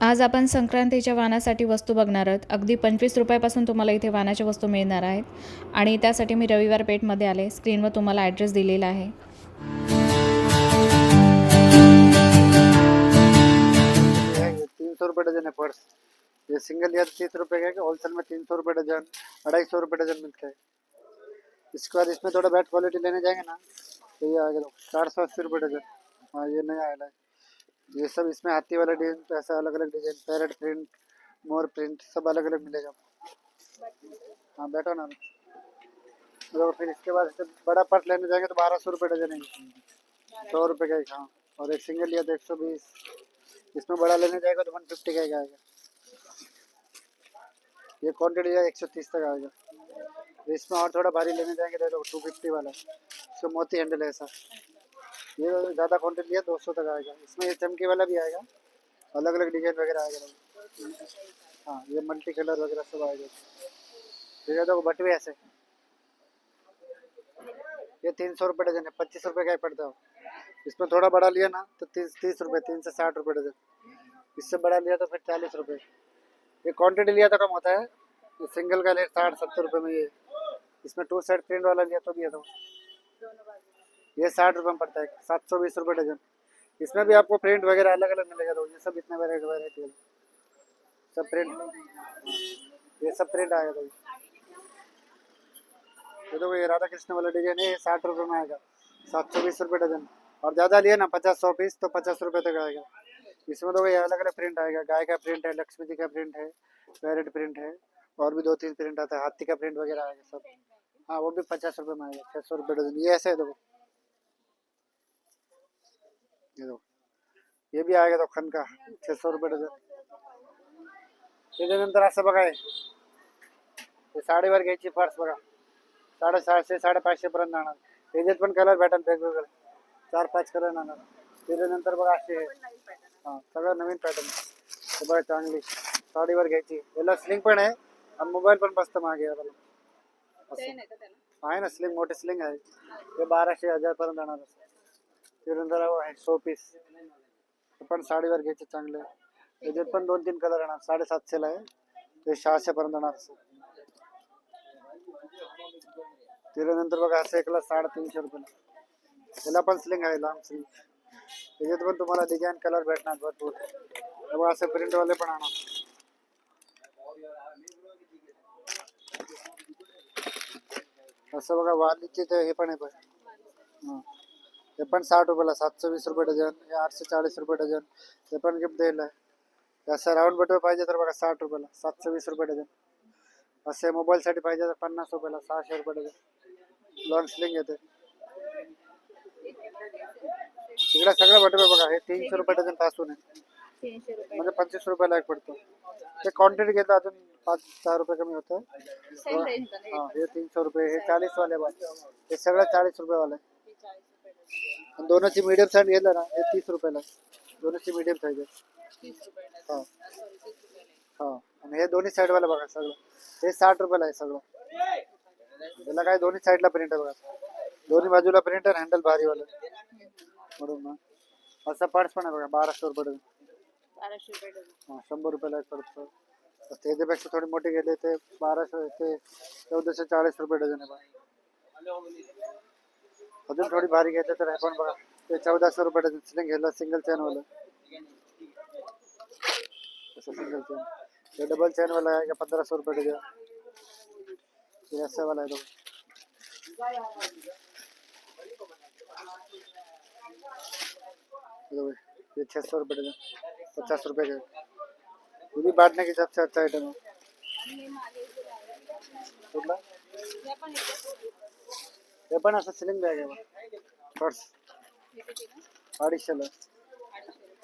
आज आपण संक्रांतीच्या वाणासाठी वस्तू बघणार आहोत. अगदी 25 रुपयापासून तुम्हाला इथे वाणाच्या वस्तू मिळणार आहेत आणि त्यासाठी मी रविवार पेठमध्ये आले. स्क्रीनवर तुम्हाला ॲड्रेस दिलेला आहे. ये 300 रुपये डजन है पर्स। ये सिंगल लिया तो 30 रुपये का, होलसेल में 300 रुपये डजन, 250 रुपये डजन मिलता है। इसके बाद इसमें थोड़ा बेस्ट क्वालिटी लेने जाएंगे ना तो ये आ गया 480 रुपये डजन। हाँ ये नया आया है। ये सब इसमें हाथी वाला डिजाइन, ऐसा अलग अलग डिजाइन, पैरेट प्रिंट, मोर प्रिंट, सब अलग अलग मिलेगा। हाँ बैठो ना। तो फिर इसके बाद से बड़ा पर्स लेने जाएंगे तो 1200 रुपये डजन है, 100 रुपये का एक। हाँ और एक सिंगल लिया तो 120। इसमें बड़ा लेने जाएगा तो 150 का एक आएगा। ये क्वान्टिटी है 130 तक आएगा। इसमें और थोड़ा भारी लेने जाएंगे तो 250 वाला, इसका मोती हैंडल है ऐसा। ये ज़्यादा क्वान्टिटी है 200 तक आएगा। इसमें ये चमकी वाला भी आएगा, अलग अलग डिजाइन वगैरह आएगा। हाँ ये मल्टी कलर वगैरह सब आएगा। ठीक है तो बटवे ऐसे, ये 300 रुपये डजन है, 25 रुपये का ही पड़ता है। इसमें थोड़ा बड़ा लिया ना तो 30 रुपये, 3 से 60 रुपये डजन। इससे बड़ा लिया तो फिर 40 रुपये। ये क्वांटिटी लिया तो कम होता है। ये सिंगल का रेट 60-70 रुपये में। ये इसमें 2 साइड प्रिंट वाला लिया तो भी है तो ये 60 रुपये में पड़ता है, 720 रुपये डजन। इसमें भी आपको प्रिंट वगैरह अलग अलग मिलेगा। तो ये सब इतने वेराइटी सब प्रिंट, ये सब प्रिंट आएगा। तो ये तो ये राधा कृष्ण वाला डिजाइन है, 60 रुपये में आएगा, 720 रुपये डजन। और ज़्यादा लिए ना 50-100 पीस तो 50 रुपये तक आएगा। इसमें तो ये अलग अलग प्रिंट आएगा, गाय का प्रिंट है, लक्ष्मी जी का प्रिंट है, पैरेट प्रिंट है, और भी 2-3 प्रिंट आता है, हाथी का प्रिंट वगैरह आएगा सब। हाँ वो भी 50 रुपये में आएगा, 600 रुपये डजन। ये ऐसे है देखो, ये देखो ये भी आएगा तो खन का 600 रुपये डजन। त्याच्यानंतर असं बघा हे साडीवर घ्यायची पर्स बघा, 450-550 पर्यंत जाणार। त्याच्यात पण कलर भेटेल वेगवेगळे, 4-5 कलर जाणार। त्याच्यानंतर बघा असे हां सगळं नवीन पॅटर्न हे बघा, चांगली साडीवर घ्यायची। याला स्लिंग पण आहे आणि मोबाईल पण बसतं मागे याला आहे ना, स्लिंग मोठी स्लिंग आहे। ते 1200-1000 पर्यंत जाणार। त्यानंतर आहे शो पीस, पण साडीवर घ्यायचे चांगले। त्याच्यात पण 2-3 कलर येणार, 750 ला आहे ते 600 पर्यंत जाणार। त्यानंतर बघा असं एकला 350 रुपये, याला पण स्लिंग आहे, लांब स्लिंग। त्याच्यात पण तुम्हाला डिझाईन कलर भेटणार भरपूर। बघा असं प्रिंटवाले पण आणा। असं बघा वालीचे ते हे पण आहे बघ, हां हे पण 60 रुपयाला, 720 रुपये डझन, हे 840 रुपये डझन। हे पण गिफ्ट द्यायला आहे। असं राऊंड बटवे पाहिजे तर बघा 60 रुपयाला, 720 रुपये डझन। असे मोबाईलसाठी पाहिजे तर 50 रुपयाला, 600 रुपये डझन। लॉंग स्लिंग येते इकडे सगळं बटवे बघा, हे 300 रुपये डझन पासून आहे, म्हणजे 25 रुपयाला एक पडतो। ते क्वांटिटी घेतो अजून 5-6 रुपये कमी होतं। हाँ ये 300 रुपये, हे 40 वाले बघ, हे सगळं 40 रुपये वाले। दोनोंची मीडियम साईज घेतलं ना हे 30 रुपयाला, दोनोंची मीडियम साईज आहे। हां हां आणि हे दोन्ही साईड वाला बघा सगळं, हे 60 रुपयाला आहे सगळं। याला काय दोन्ही साईडला प्रिंट आहे बघा, दोन्ही बाजूला प्रिंट आहे, हँडल भारी वाला म्हणून ना। असं पर्स पण आहे बघा, 1200 रुपये डझन, 100 रुपयाला एक पडतं। त्याच्यापेक्षा थोडी मोठी घेतली ते 1200 ते 1440 रुपये डझन आहे बघा। अजून थोडी भारी घेतली तर हे पण बघा, ते 1400 रुपये डझन। स्लिंग घ्यायला सिंगल चेन वाला, असं सिंगल चेन। हे डबल चेन वाला आहे का 1500 रुपये डझन। ये ऐसा वाला है तो ये 600 रुपये डजन, 50 रुपये का। ये भी बांटने की सबसे अच्छा आइटम है। कुठला हे पण असं सिलिंग बॅग आहे पर्स, 250ला,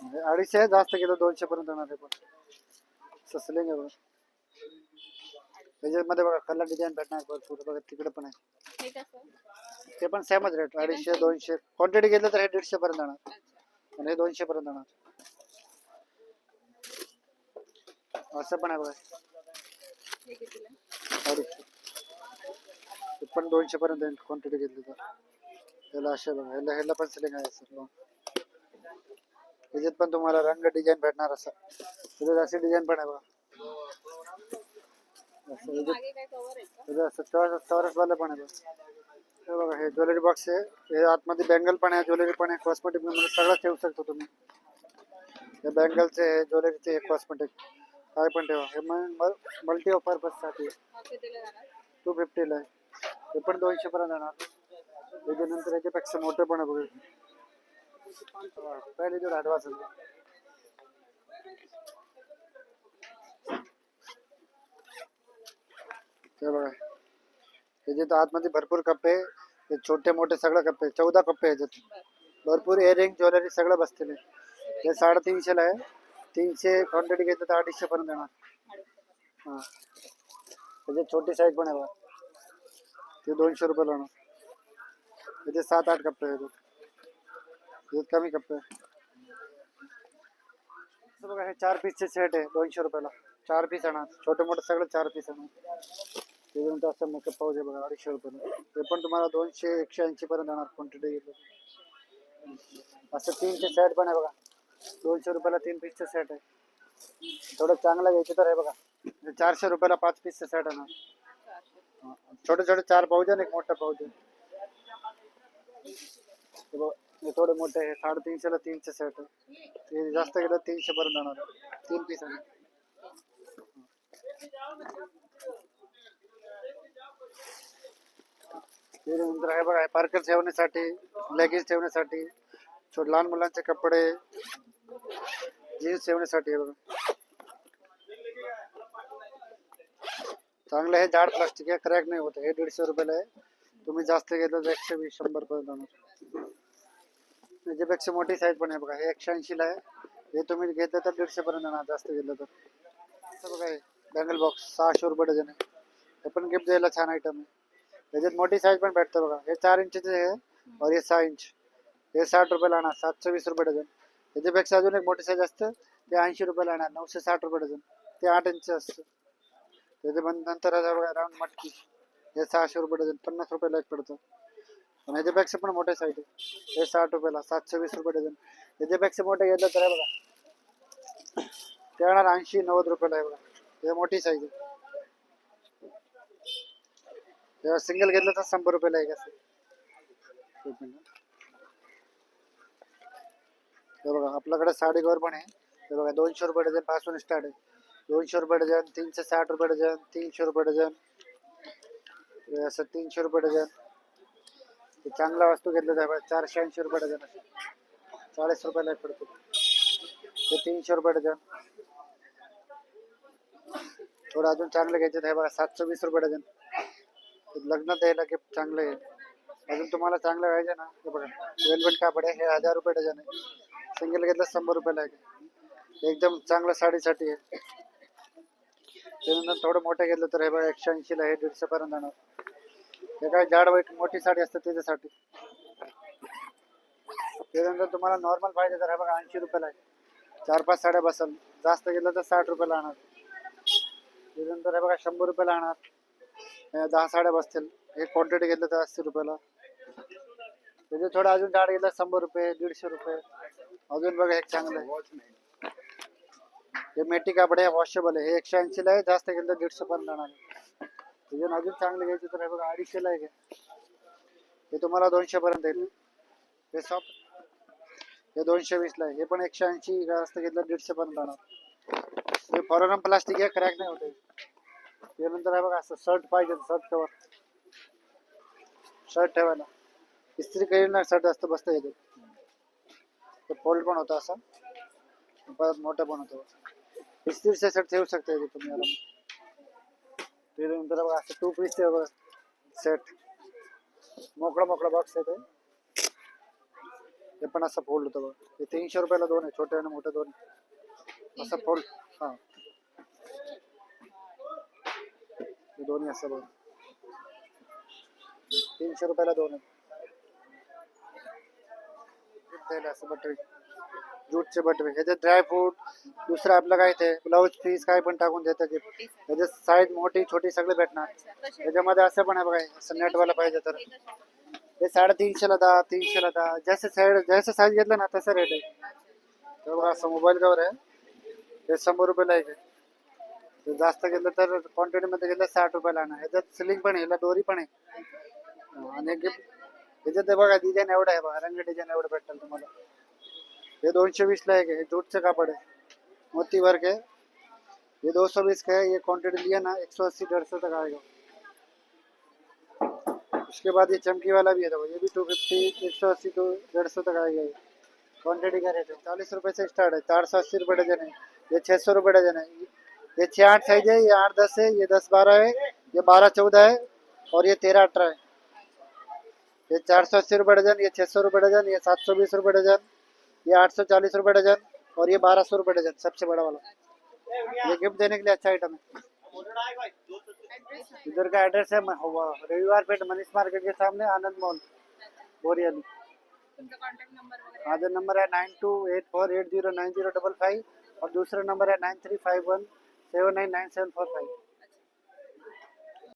250 आहे, जास्त केलं 200 पर्यंत येणार आहे। पण सिलिंग आहे बघा, त्याच्यामध्ये बघा कलर डिझाईन भेटणार भरपूर बघा। तिकडे पण आहे, ते पण सेमच रेट, 250-200। क्वांटिटी घेतलं तर हे 150 पर्यंत जाणार आणि हे 200 पर्यंत जाणार। असं पण आहे बघा, 250, ते पण 200 पर्यंत येईल क्वांटिटी घेतली तर। याला असे बघा, ह्याला पण सिलिंग आहे सर। त्याच्यात पण तुम्हाला रंग डिझाईन भेटणार असं। त्याच्यात अशी डिझाईन पण आहे बघा. असं असं चौरस वाले पण आहे बघा. हे बघा हे ज्वेलरी बॉक्स आहे. हे आतमध्ये बँगल पण आहे, ज्वेलरी पण आहे, कॉस्मेटिक मध्ये सगळं ठेवू शकतो तुम्ही. हे बँगलचे आहे, ज्वेलरीचे, कॉस्मेटिक काय पण ठेवा. हे मल्टी पर्पज साठी 250 ला आहे. हे पण 200 पर्यंत येणार. त्याच्यानंतर याच्यापेक्षा मोठे पण आहे बघा. पहिले जो ॲडव्हान्स हे बघा. त्याच्यात आतमध्ये भरपूर कप्पे, हे छोटे मोठे सगळे कप्पे, 14 कप्पे याच्यात. भरपूर इयरिंग ज्वेलरी सगळं बसलेलं आहे. हे 350 ला आहे. 300 क्वांटिटी घेतलं तर 250 पर्यंत येणार. हां, त्याची छोटी साईज पण आहे बघा. ते 200 रुपये लावणार. त्याचे 7-8 कप्पे आहेत. त्याच्यात कमी कप्पे आहे. असं बघा, हे 4 पीसचे सेट आहे 200 रुपयाला. 4 पीस येणार, छोटे मोठे सगळे 4 पीस येणार. त्याच्यानंतर असं मेकअप पाऊच आहे बघा 250 रुपयाला. ते पण तुम्हाला 200-180 पर्यंत येणार क्वांटिटी घेतलं. असं 3चे सेट पण आहे बघा. 200 रुपयाला 3 पीसचे सेट आहे. थोडं चांगलं घ्यायचं तर आहे बघा. 400 रुपयाला 5 पीसचे सेट येणार. छोटे छोटे 4 पाऊच आहे, एक मोठा पाऊच आहे. हे बघ, हे थोडे मोठे आहे. 350 ला 3चे सेट आहे. ते जास्त गेलं 300 पर्यंत येणार. 3 पीस आहे. त्यानंतर आहे बघा, पार्कर ठेवण्यासाठी, लेगिन्स ठेवण्यासाठी, छोटे लहान मुलांचे कपडे, जीन्स ठेवण्यासाठी आहे बघा. चांगलं आहे, जाड प्लास्टिक आहे, क्रॅक नाही होत. हे 150 रुपयाला आहे. तुम्ही जास्त घेतलं तर 120-100 पर्यंत जाणार. त्याच्यापेक्षा मोठी साईज पण आहे बघा. हे 180 ला आहे. हे तुम्ही घेतलं तर 150 पर्यंत जाणार जास्त घेतलं तर. असं बघा, हे बँगल बॉक्स 600 रुपये डझन आहे. हे पण गिफ्ट द्यायला छान आयटम आहे. त्याच्यात मोठी साईज पण भेटतं बघा. हे 4 इंचचे आहे और हे 6 इंच. हे 60 रुपयाला येणार, 720 रुपये डझन. त्याच्यापेक्षा अजून एक मोठी साईज असतं, ते 80 रुपयाला येणार, 960 रुपये डझन. ते 8 इंच असतं. त्याच्यानंतर बघा राऊंड मटकी, हे 600 रुपये डझन, 50 रुपयाला एक पडतं. आणि ह्याच्यापेक्षा पण मोठे साईज आहे. हे 60 रुपयाला, 720 रुपये डझन. त्याच्यापेक्षा मोठे घेतलं तर आहे बघा, ते येणार 80-90 रुपयाला आहे बघा. हे मोठी साईज आहे. तेव्हा सिंगल घेतलं तर 100 रुपयाला आहे कसं. हे बघा, आपल्याकडे साडी कवर पण आहे. हे बघा 200 रुपये डझन पासून स्टार्ट आहे. 200 रुपये डझन, 360 रुपये डझन, 300 रुपये डझन, असं 300 रुपये डझन. चांगला वस्तू घेतलं तर 480 रुपये डझन, असं 40 रुपयाला एक पडतो. हे 300 रुपये डझन. थोडं अजून चांगलं घ्यायचं आहे बघा, 720 रुपये डझन. लग्नात द्यायला गिफ्ट चांगलं आहे. अजून तुम्हाला चांगलं पाहिजे ना, हे बघा वेलवेट कापड आहे. हे 1000 रुपये डझन आहे. सिंगल घेतलं 100 रुपयाला आहे. एकदम चांगलं साडीसाठी आहे. त्यानंतर थोडं मोठं घेतलं तर हे बघा 180 ला आहे, 150 पर्यंत जाणार. हे काय जाड वाईट मोठी साडी असते त्याच्यासाठी. त्यानंतर तुम्हाला नॉर्मल पाहिजे तर हे बघा 80 रुपयाला आहे. 4-5 साड्या बसल. जास्त घेतलं तर 60 रुपयाला आणणार. त्यानंतर हे बघा 100 रुपयाला आणणार. 10 साड्या बसतील. एक क्वांटिटी घेतलं तर 80 रुपयाला. त्याचे थोडं अजून जाड घेतलं 100 रुपये, 150 रुपये. अजून बघा एक चांगलं आहे. हे मेटी कापड आहे, वॉशेबल आहे. हे 180 ला आहे. जास्त घेतलं तर 150 पर्यंत जाणार. त्याच्यात अजून चांगलं घ्यायचं तर हे बघा 250 ला आहे. हे तुम्हाला 200 पर्यंत येईल. हे सॉफ्ट, हे 220 ला आहे. हे पण 180, जास्त घेतलं 150 पर्यंत जाणार. हे फॉरेन प्लास्टिक आहे, क्रॅक नाही होते. त्यानंतर हे बघा असं शर्ट पाहिजे, शर्ट कवर, शर्ट ठेवायला इस्त्री काही ना शर्ट जास्त बसता येते. ते फोल्ड पण होतं असं, परत मोठं पण होतं. इस्त्रीचे शर्ट ठेवू शकता येते तुम्ही आराम. त्यानंतर बघा असं 2 पीसचे बघा सेट, मोकळा मोकळा बॉक्स आहे. ते पण असं फोल्ड होतं बघा. हे 300 रुपयाला 2 आहे, छोटे आणि मोठे 2 असं फोल्ड. हां, हे दोन्ही असं बघा 300 रुपयाला 2 आहे. असं बटवे, जूटचे बटवे. ह्याच्यात ड्रायफ्रूट, दुसरं आपलं काय ते ब्लाऊज पीस काय पण टाकून देतं गिफ्ट. ह्याच्यात साईज मोठी छोटी सगळे भेटणार. त्याच्यामध्ये असं पण आहे बघा, असं नेटवाला पाहिजे तर हे 350 ला 10, 300 ला 10. जसं साईज घेतलं ना तसं रेट आहे. तर बघा असं मोबाईल कवर आहे. हे 100 रुपयाला एक आहे. ते जास्त घेतलं तर क्वांटिटी मध्ये घेतलं 60 रुपयाला आणा. ह्याच्यात सिलिंग पण आहे, ह्याला दोरी पण आहे. आणि ह्याच्यात हे बघा डिझाईन एवढं आहे बघा, रंग डिझाईन एवढं भेटेल तुम्हाला. ये 220 ला एक है, ये जूट से कापड़ है, मोती वर्क है। ये 220 का है, ये क्वांटिटी लिया ना 180 150 तक आएगा। उसके बाद ये चमकी वाला भी है, देखो ये भी 250 180 तो 150 तक आएगा। ये क्वांटिटी का रेट है 40 रुपये से स्टार्ट है, 480 रुपये डजन है। ये 600 रुपये डजन है। ये 6-8 साइज है, ये 8-10 है, ये 10-12 है, ये 12-14 है और ये 13-18 है। ये 480 रुपये डजन, ये 600 रुपये डजन, ये 720 रुपये डजन, ये 840 रुपये डजन और ये 1200 रुपये डजन, सबसे बड़ा वाला। ये गिफ्ट देने के लिए अच्छा आइटम है। इधर का एड्रेस है रविवार पेट मनीष मार्केट के सामने, आनंद मॉल बोरियाली। आधा नंबर है 9284809055 और दूसरा नंबर है 9351799745।